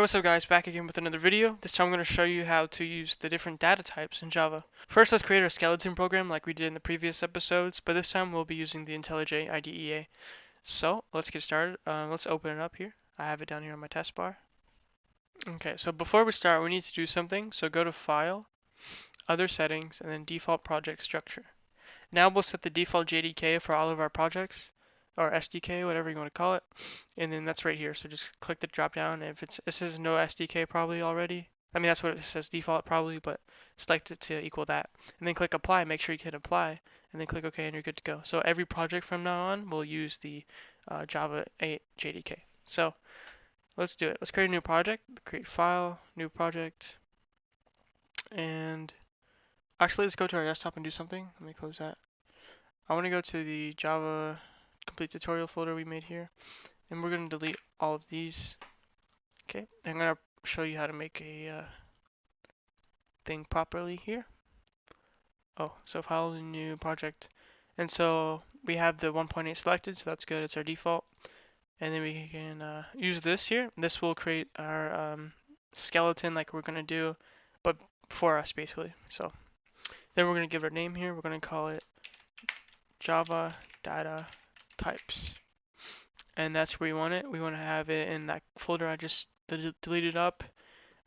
what's up guys, back again with another video. This time I'm going to show you how to use the different data types in Java. First, let's create our skeleton program like we did in the previous episodes, but this time we'll be using the IntelliJ IDEA. So let's get started. Let's open it up here. I have it down here on my taskbar. Okay, so before we start, we need to do something. So go to File, Other Settings, and then Default Project Structure. Now we'll set the default JDK for all of our projects, or SDK, whatever you want to call it, and then that's right here. So just click the drop down. If it says no SDK probably already, I mean that's what it says default probably, but select it to equal that, and then click apply. Make sure you hit apply, and then click OK, and you're good to go. So every project from now on will use the Java 8 JDK. So let's do it. Let's create a new project. Create file, new project, and actually let's go to our desktop and do something. Let me close that. I want to go to the Java complete tutorial folder we made here, and we're going to delete all of these. Okay, I'm going to show you how to make a thing properly here. Oh, so file, new project, and so we have the 1.8 selected, so that's good. It's our default, and then we can use this here. This will create our skeleton like we're going to do, but for us basically. So then we're going to give it a name here. We're going to call it Java data types, and that's where we want it. We want to have it in that folder I just deleted up,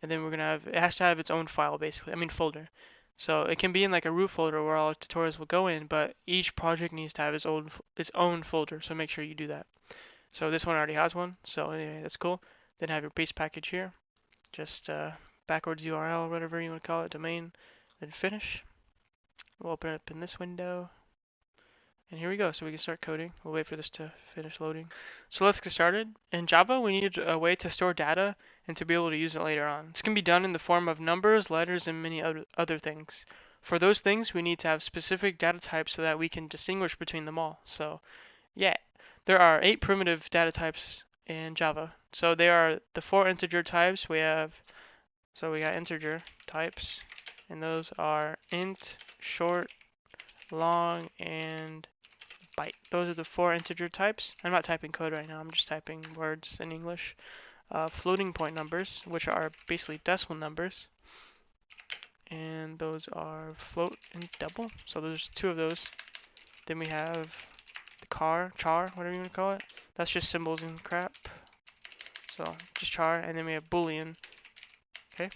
and then we're gonna have it has to have its own file basically. I mean folder. So it can be in like a root folder where all our tutorials will go in, but each project needs to have its own folder. So make sure you do that. So this one already has one. So anyway, that's cool. Then have your base package here. Just backwards URL, whatever you want to call it, domain. Then finish. We'll open it up in this window. And here we go, so we can start coding. We'll wait for this to finish loading. So let's get started. In Java, we need a way to store data and to be able to use it later on. This can be done in the form of numbers, letters, and many other things. For those things, we need to have specific data types so that we can distinguish between them all. So yeah, there are 8 primitive data types in Java. So they are the 4 integer types. We got integer types, and those are int, short, long, and byte. Those are the 4 integer types. I'm not typing code right now, I'm just typing words in English. Floating point numbers, which are basically decimal numbers, and those are float and double. So there's 2 of those. Then we have the char, whatever you want to call it. That's just symbols and crap. So just char, and then we have boolean. Okay,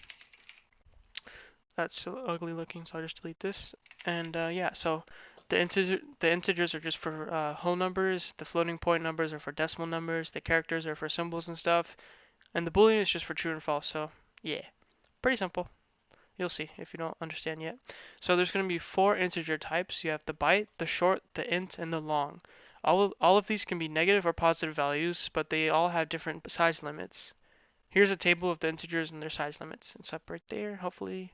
that's so ugly looking, so I'll just delete this. And yeah, so the integers are just for whole numbers, the floating point numbers are for decimal numbers, the characters are for symbols and stuff, and the boolean is just for true and false. So yeah, pretty simple. You'll see if you don't understand yet. So there's going to be 4 integer types. You have the byte, the short, the int, and the long. All of these can be negative or positive values, but they all have different size limits. Here's a table of the integers and their size limits. It's up right there, hopefully.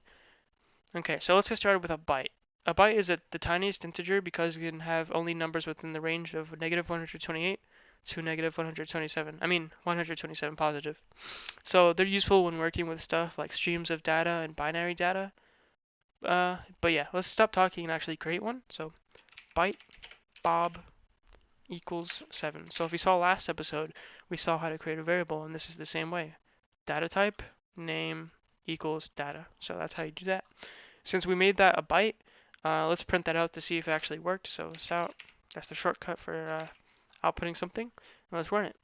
Okay, so let's get started with a byte. A byte is the tiniest integer because it can have only numbers within the range of negative 128 to negative 127. I mean 127 positive. So they're useful when working with stuff like streams of data and binary data. But yeah, let's stop talking and actually create one. So byte bob equals 7. So if you saw last episode, we saw how to create a variable, and this is the same way. Data type name equals data. So that's how you do that. Since we made that a byte, let's print that out to see if it actually worked. So sout, that's the shortcut for outputting something. And let's run it.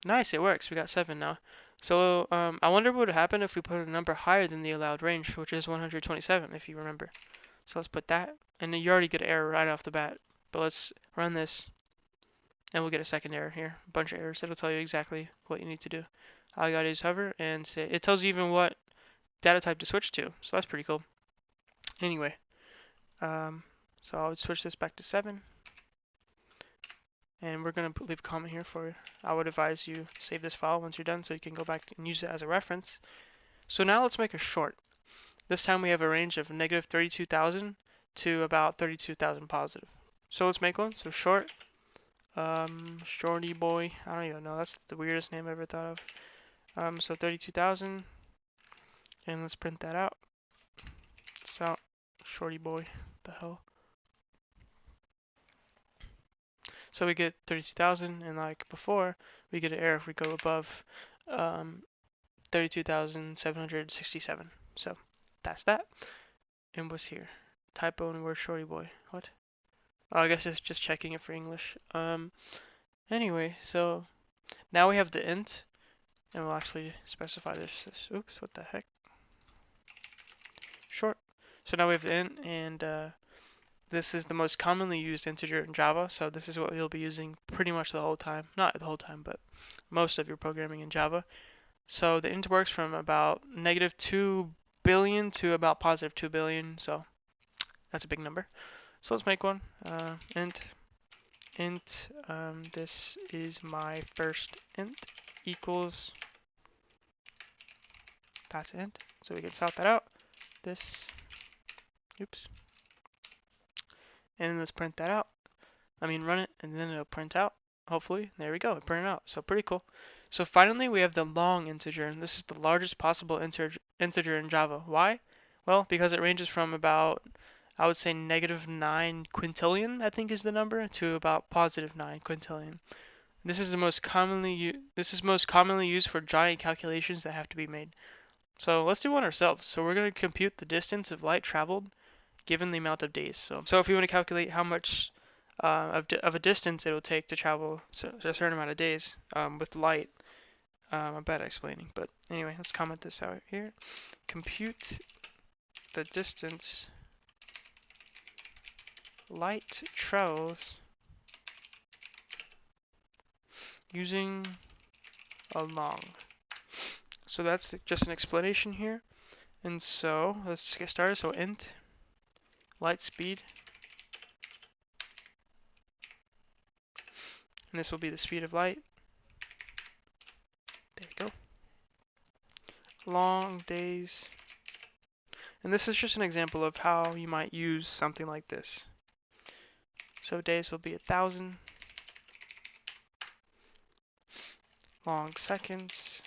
Nice, it works. We got 7 now. So I wonder what would happen if we put a number higher than the allowed range, which is 127, if you remember. So let's put that, and then you already get an error right off the bat. But let's run this, and we'll get a second error here. A bunch of errors. It'll tell you exactly what you need to do. All you gotta do is hover, and say, it tells you even what data type to switch to. So that's pretty cool. Anyway, so I would switch this back to 7. And we're going to leave a comment here for, I would advise you save this file once you're done so you can go back and use it as a reference. So now let's make a short. This time we have a range of negative 32,000 to about 32,000 positive. So let's make one. So short, shorty boy, I don't even know, that's the weirdest name I ever thought of. So 32,000, and let's print that out. So shorty boy, what the hell. So we get 32,000, and like before, we get an error if we go above 32,767. So that's that. And what's here? Typo in word shorty boy. What? Oh, I guess it's just checking it for English. Anyway, so now we have the int, and we'll actually specify this. Oops, what the heck? Short. So now we have the int, and this is the most commonly used integer in Java. So this is what you'll be using pretty much the whole time. Not the whole time, but most of your programming in Java. So the int works from about -2 billion to about +2 billion. So that's a big number. So let's make one. Int this is my first int equals, that's int. So we can sort that out. This, oops. And let's print that out. Run it, and then it'll print out. Hopefully, there we go, it printed out. So pretty cool. So finally, we have the long integer, and this is the largest possible integer in Java. Why? Well, because it ranges from about, I would say, -9 quintillion, I think is the number, to about +9 quintillion. This is most commonly used for giant calculations that have to be made. So let's do one ourselves. So we're going to compute the distance of light traveled given the amount of days. So if we want to calculate how much of a distance it will take to travel a certain amount of days with light, I'm bad at explaining. But anyway, let's comment this out here. Compute the distance light travels using a long. So that's just an explanation here. And so let's get started. So int light speed, and this will be the speed of light. There you go. Long days. And this is just an example of how you might use something like this. So days will be 1,000. Long seconds.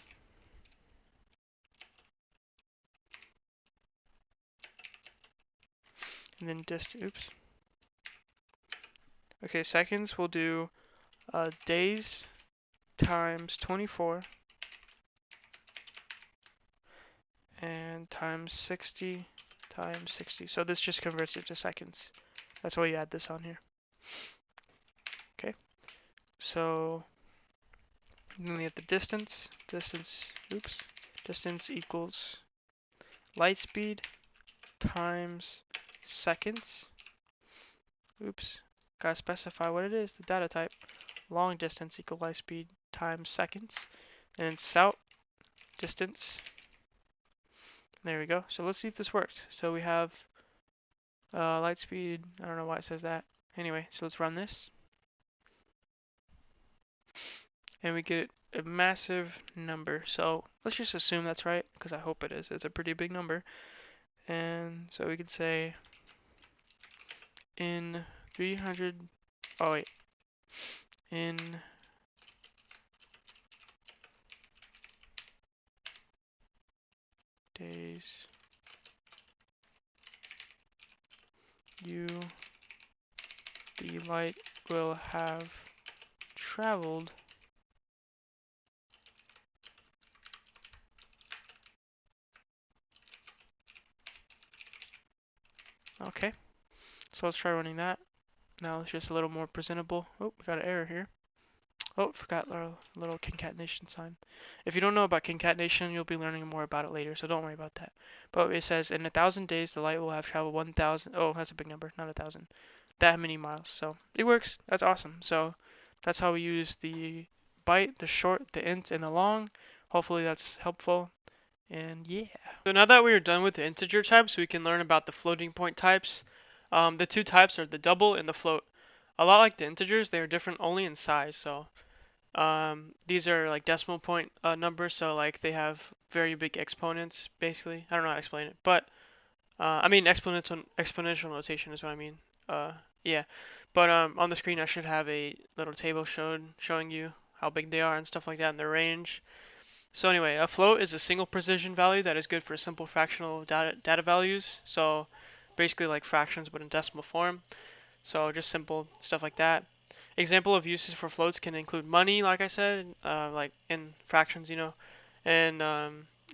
And then oops. Okay, seconds we'll do days times 24 and times 60 times 60. So this just converts it to seconds. That's why you add this on here. Okay. So then we have the distance. Distance equals light speed times seconds. Oops. Gotta specify what it is, the data type. Long distance equal light speed times seconds. And then sout distance. There we go. So let's see if this works. So we have light speed. I don't know why it says that. Anyway, so let's run this. And we get a massive number. So let's just assume that's right, because I hope it is. It's a pretty big number. And so we could say in 300, oh wait, in days, the light will have traveled okay. So let's try running that. Now it's just a little more presentable. Oh, we got an error here. Oh, forgot our little concatenation sign. If you don't know about concatenation, you'll be learning more about it later, so don't worry about that. But it says in 1,000 days, the light will have traveled 1,000. Oh, that's a big number, not 1,000. That many miles. So it works. That's awesome. So that's how we use the byte, the short, the int, and the long. Hopefully that's helpful. And yeah. So now that we are done with the integer types, we can learn about the floating point types. The two types are the double and the float. A lot like the integers, they are different only in size. So these are like decimal point numbers, so like they have very big exponents, basically. I don't know how to explain it, but I mean exponential notation is what I mean. Yeah, but on the screen I should have a little table showing you how big they are and stuff like that and their range. So anyway, a float is a single precision value that is good for simple fractional data values. So basically like fractions but in decimal form. So just simple stuff like that. example of uses for floats can include money, like I said, like in fractions, you know. And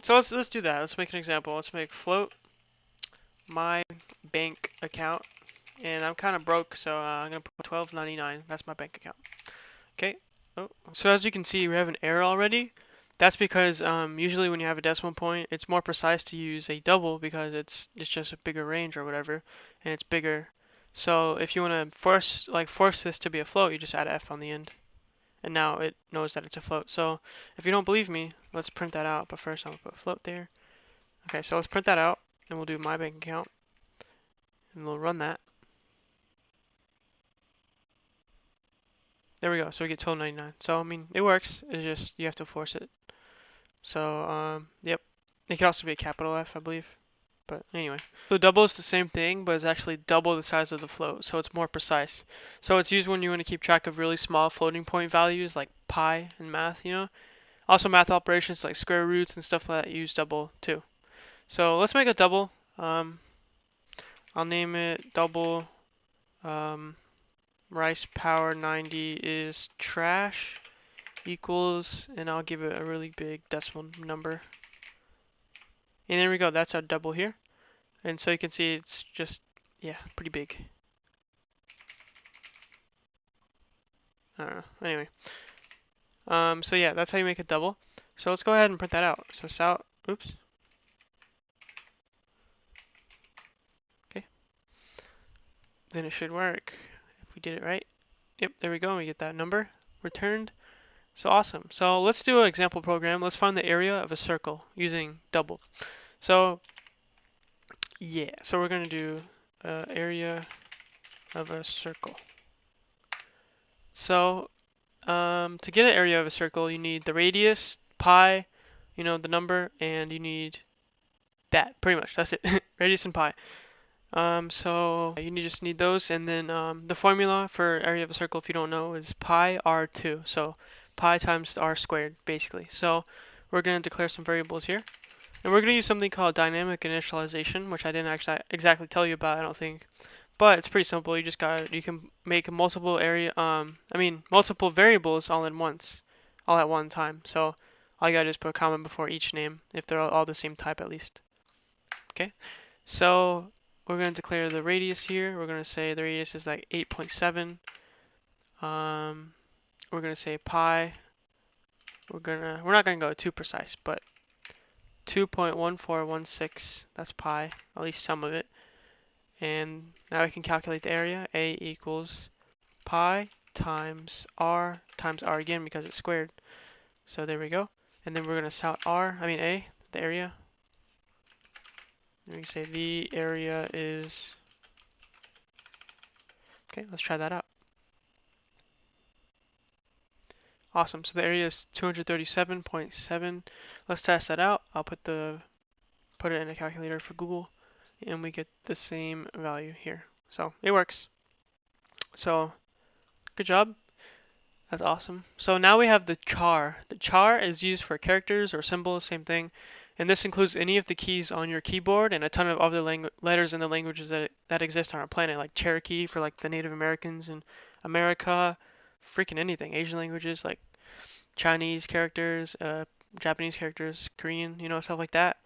so let's do that. Let's make an example. Let's make float my bank account, and I'm kind of broke, so I'm gonna put 12.99. That's my bank account. Okay. Oh, so as you can see, we have an error already. That's because usually when you have a decimal point, it's more precise to use a double because it's just a bigger range or whatever, and it's bigger. So if you want to force this to be a float, you just add f on the end, and now it knows that it's a float. So if you don't believe me, let's print that out. But first, I'm gonna put float there. Okay, so let's print that out, and we'll do my bank account, and we'll run that. There we go. So we get 12.99. So I mean, it works. It's just you have to force it. So, yep. It could also be a capital F, I believe. But anyway. So double is the same thing, but it's actually double the size of the float, so it's more precise. So it's used when you want to keep track of really small floating point values like pi in math, you know. Also math operations like square roots and stuff like that use double too. So let's make a double. I'll name it double rice power 90 is trash equals, and I'll give it a really big decimal number. And there we go, that's our double here. And so you can see it's just, yeah, pretty big. I don't know. Anyway. So yeah, that's how you make a double. So let's go ahead and print that out. So oops. Okay. Then it should work if we did it right. Yep, there we go. We get that number returned. So awesome. So let's do an example program. Let's find the area of a circle using double. So yeah, so we're going to do area of a circle. So to get an area of a circle, you need the radius, pi, you know, the number, and you need that, pretty much. That's it. Radius and pi. So you just need those, and then the formula for area of a circle, if you don't know, is pi r2. So pi times r squared, basically. So we're going to declare some variables here. And we're going to use something called dynamic initialization, which I didn't actually exactly tell you about, I don't think. But it's pretty simple. You can make multiple multiple variables all at one time. So all you gotta do is put a comma before each name if they're all the same type at least. Okay. So we're gonna declare the radius here. We're gonna say the radius is like 8.7. We're gonna say pi. We're not gonna go too precise, but 2.1416. That's pi. At least some of it. And now we can calculate the area. A equals pi times r again because it's squared. So there we go. And then we're going to A, the area. And we can say the area is, okay, let's try that out. Awesome, so the area is 237.7. Let's test that out. I'll put it in a calculator for Google, and we get the same value here. So it works. So good job. That's awesome. So now we have the char. The char is used for characters or symbols, same thing. And this includes any of the keys on your keyboard and a ton of other letters in the languages that exist on our planet, like Cherokee for like the Native Americans in America, freaking anything. Asian languages like Chinese characters, Japanese characters, Korean, you know, stuff like that.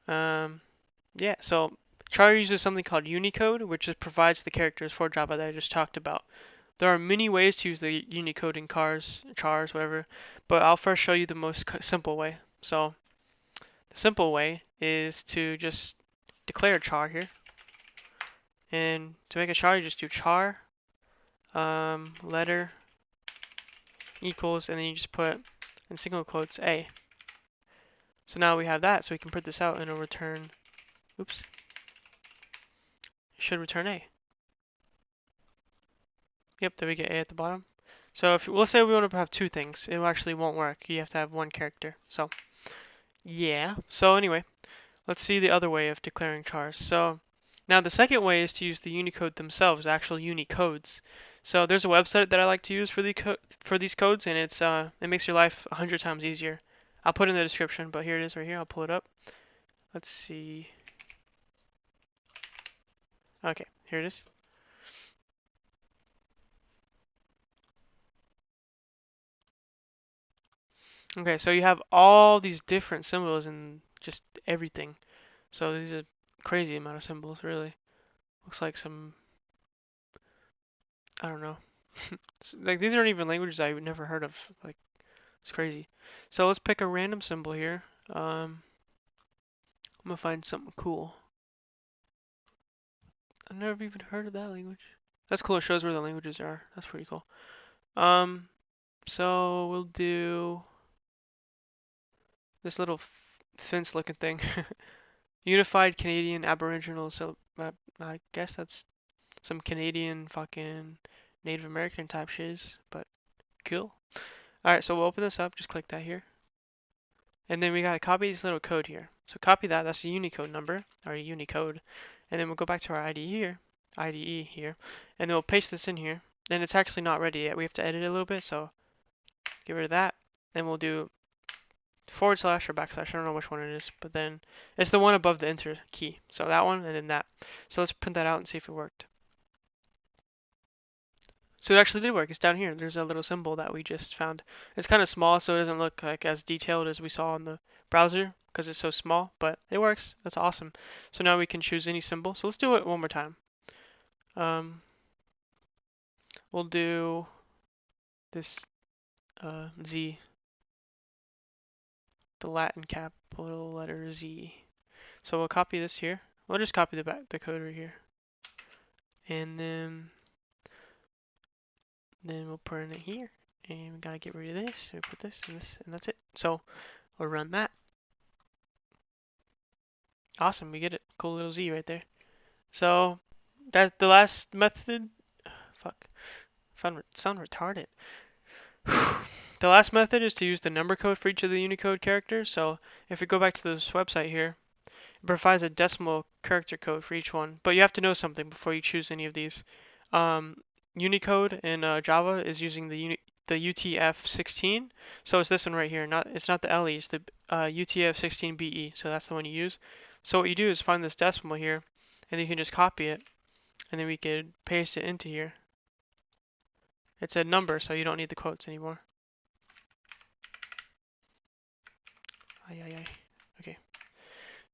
Yeah, so char uses something called Unicode, which just provides the characters for Java that I just talked about. There are many ways to use the Unicode in chars, whatever, but I'll first show you the most simple way. So the simple way is to just declare a char here. And to make a char, you just do char letter equals, and then you just put in single quotes A. So now we have that, so we can print this out and it'll return, oops, it should return A. Yep, there we get A at the bottom. So let's say we want to have two things, it actually won't work. You have to have one character. So yeah. So anyway, let's see the other way of declaring chars. So now the second way is to use the Unicode themselves, actual Unicodes. So there's a website that I like to use for these codes, and it makes your life 100 times easier. I'll put it in the description, but here it is right here. I'll pull it up. Let's see. Okay, here it is. Okay, so you have all these different symbols and just everything. So these are crazy amount of symbols, really. Looks like some, I don't know. Like these aren't even languages I've never heard of. Like it's crazy. So let's pick a random symbol here. I'm gonna find something cool. I've never even heard of that language. That's cool. It shows where the languages are. That's pretty cool. Um, so we'll do this little fence-looking thing. Unified Canadian Aboriginal. So I guess that's some Canadian fucking Native American type shiz, but cool. All right, so we'll open this up. Just click that here, and then we gotta copy this little code here. So copy that. That's the Unicode number or Unicode, and then we'll go back to our IDE here, and then we'll paste this in here. And it's actually not ready yet. We have to edit it a little bit, so get rid of that. Then we'll do forward slash or backslash. I don't know which one it is, but then it's the one above the enter key. So that one and then that. So let's print that out and see if it worked. So it actually did work. It's down here. There's a little symbol that we just found. It's kind of small, so it doesn't look like as detailed as we saw in the browser because it's so small, but it works. That's awesome. So now we can choose any symbol. So let's do it one more time. We'll do this Z, the Latin capital letter Z. So we'll copy this here. We'll just copy the code right here, and then we'll put it here. And we gotta get rid of this. So we put this and this, and that's it. So we'll run that. Awesome, we get it. Cool little Z right there. So that's the last method. Fuck, sound retarded. The last method is to use the number code for each of the Unicode characters. So if we go back to this website here, it provides a decimal character code for each one. But you have to know something before you choose any of these. Unicode in Java is using the UTF-16. So it's this one right here. It's not the LE. It's the UTF-16BE. So that's the one you use. So what you do is find this decimal here, and you can just copy it, and then we could paste it into here. It's a number, so you don't need the quotes anymore. Okay.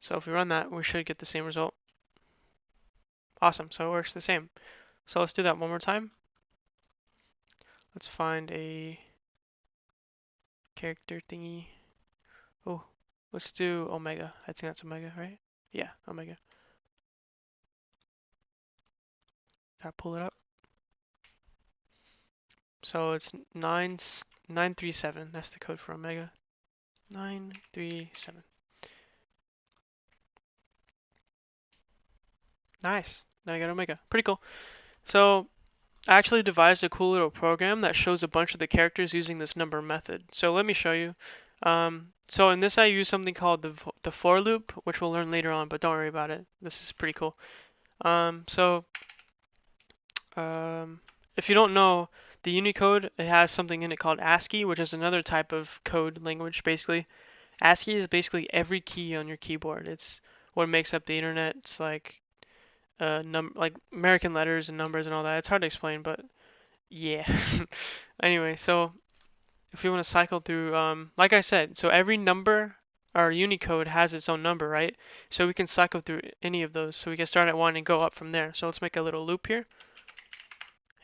So if we run that, we should get the same result. Awesome. So it works the same. So let's do that one more time. Let's find a character thingy. Oh, let's do Omega. I think that's Omega, right? Yeah, Omega. Gotta pull it up. So it's 937. That's the code for Omega. 937. Nice. Now I got Omega. Pretty cool. So I actually devised a cool little program that shows a bunch of the characters using this number method. So let me show you. So in this I use something called the for loop, which we'll learn later on, but don't worry about it. This is pretty cool. If you don't know, the Unicode, it has something in it called ASCII, which is another type of code language, basically. ASCII is basically every key on your keyboard. It's what makes up the internet. It's like like American letters and numbers and all that. It's hard to explain, but yeah. Anyway, so if we want to cycle through, like I said, so every number or Unicode has its own number, right? So we can cycle through any of those. So we can start at 1 and go up from there. So let's make a little loop here.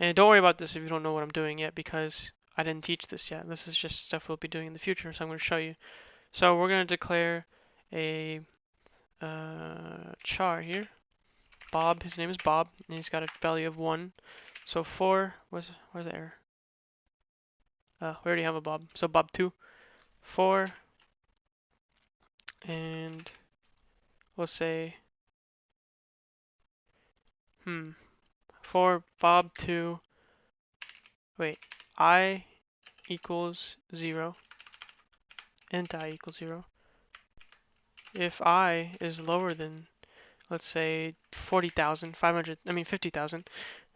And don't worry about this if you don't know what I'm doing yet, because I didn't teach this yet. This is just stuff we'll be doing in the future, so I'm going to show you. So we're going to declare a char here. Bob, his name is Bob, and he's got a value of 1. So 4, where's the error? We already have a Bob. So Bob 2, 4, and we'll say, for Bob 2, wait, I equals 0, int I equals 0. If I is lower than, let's say 40,000, 50,000,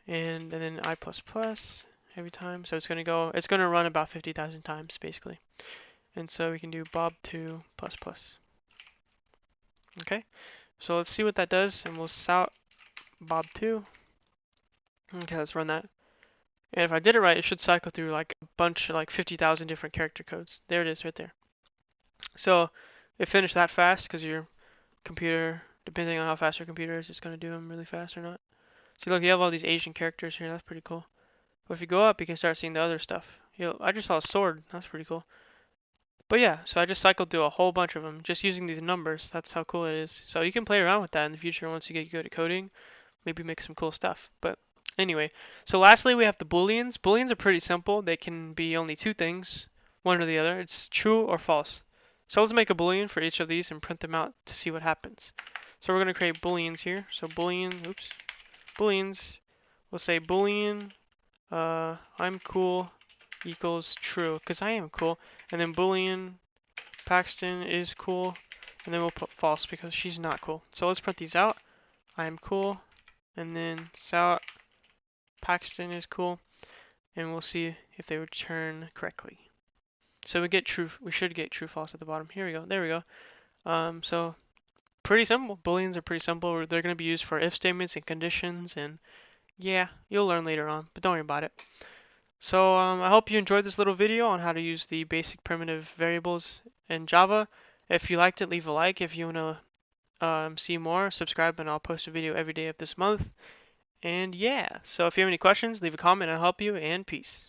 and then I plus plus every time. So it's gonna run about 50,000 times basically. And so we can do bob2 plus plus. Okay, so let's see what that does, and we'll sout bob2. Okay, let's run that. And if I did it right, it should cycle through like a bunch of like 50,000 different character codes. There it is right there. So it finished that fast because your computer, depending on how fast your computer is, it's going to do them really fast or not. See, look, you have all these Asian characters here. That's pretty cool. But if you go up, you can start seeing the other stuff. I just saw a sword. That's pretty cool. But yeah, so I just cycled through a whole bunch of them just using these numbers. That's how cool it is. So you can play around with that in the future once you get good at coding. Maybe make some cool stuff. But anyway, so lastly we have the booleans. Booleans are pretty simple. They can be only two things, one or the other. It's true or false. So let's make a boolean for each of these and print them out to see what happens. So we're going to create booleans here. So booleans. We'll say boolean, I'm cool equals true, because I am cool. And then boolean, Paxton is cool. And then we'll put false because she's not cool. So let's print these out. I'm cool. And then Sal Paxton is cool, and we'll see if they return correctly. So we should get true false at the bottom. Here we go. There we go. So pretty simple. Booleans are pretty simple. They're going to be used for if statements and conditions, and yeah, you'll learn later on, but don't worry about it. So I hope you enjoyed this little video on how to use the basic primitive variables in Java. If you liked it, leave a like. If you want to see more, subscribe, and I'll post a video every day of this month. And yeah, so if you have any questions, leave a comment, I'll help you, and peace.